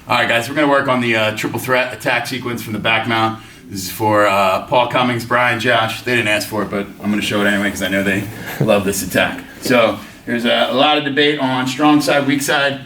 All right, guys, we're going to work on the triple threat attack sequence from the back mount. This is for Paul Cummings, Brian, Josh. They didn't ask for it, but I'm going to show it anyway because I know they love this attack. So there's a lot of debate on strong side, weak side.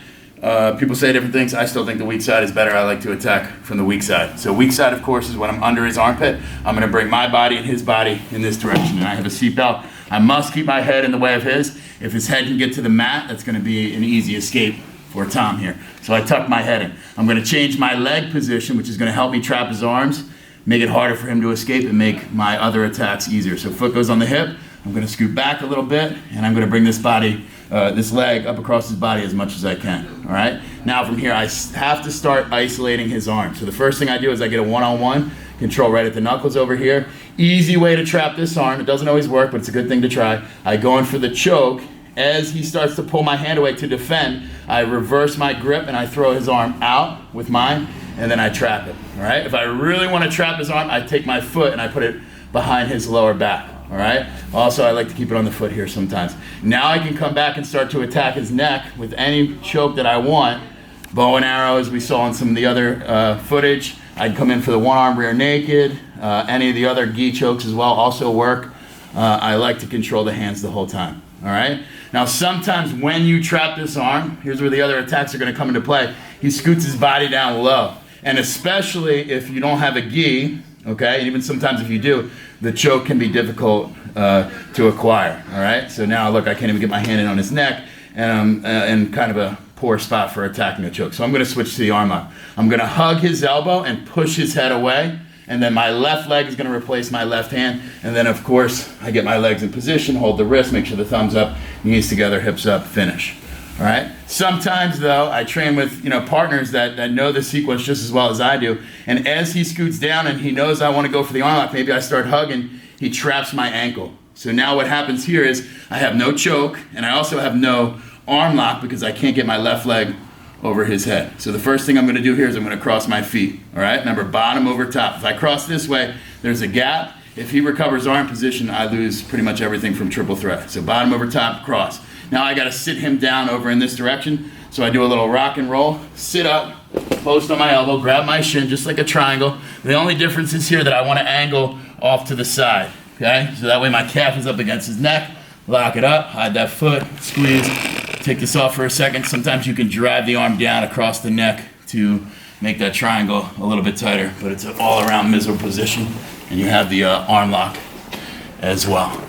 People say different things. I still think the weak side is better. I like to attack from the weak side. So weak side, of course, is when I'm under his armpit. I'm going to bring my body and his body in this direction. And I have a seatbelt. I must keep my head in the way of his. If his head can get to the mat, that's going to be an easy escape for Tom here. So I tuck my head in. I'm going to change my leg position, which is going to help me trap his arms, make it harder for him to escape, and make my other attacks easier. So foot goes on the hip. I'm going to scoot back a little bit, and I'm going to bring this body, this leg up across his body as much as I can. All right? Now from here, I have to start isolating his arm. So the first thing I do is I get a one-on-one control right at the knuckles over here. Easy way to trap this arm. It doesn't always work, but it's a good thing to try. I go in for the choke. As he starts to pull my hand away to defend, I reverse my grip and I throw his arm out with mine, and then I trap it. All right? If I really want to trap his arm, I take my foot and I put it behind his lower back. All right? Also, I like to keep it on the foot here sometimes. Now I can come back and start to attack his neck with any choke that I want. Bow and arrow, as we saw in some of the other footage. I'd come in for the one arm rear naked. Any of the other gi chokes as well also work. I like to control the hands the whole time. All right? Now, sometimes when you trap this arm, here's where the other attacks are going to come into play. He scoots his body down low. And especially if you don't have a gi, okay, and even sometimes if you do, the choke can be difficult to acquire. All right? So now, look, I can't even get my hand in on his neck, and I'm in kind of a poor spot for attacking a choke. So I'm going to switch to the arm lock. I'm going to hug his elbow and push his head away. And then my left leg is going to replace my left hand. And then, of course, I get my legs in position, hold the wrist, make sure the thumbs up, knees together, hips up, finish. All right? Sometimes, though, I train with partners that know the sequence just as well as I do. And as he scoots down and he knows I want to go for the arm lock, maybe I start hugging, he traps my ankle. So now what happens here is I have no choke, and I also have no arm lock because I can't get my left leg over his head. So the first thing I'm going to do here is I'm going to cross my feet. All right? Remember, bottom over top. If I cross this way, there's a gap. If he recovers arm position, I lose pretty much everything from triple threat. So bottom over top, cross. Now I got to sit him down over in this direction. So I do a little rock and roll, sit up, post on my elbow, grab my shin just like a triangle. The only difference is here that I want to angle off to the side. Okay? So that way my calf is up against his neck. Lock it up, hide that foot, squeeze. Take this off for a second. Sometimes you can drive the arm down across the neck to make that triangle a little bit tighter, but it's an all-around miserable position, and you have the arm lock as well.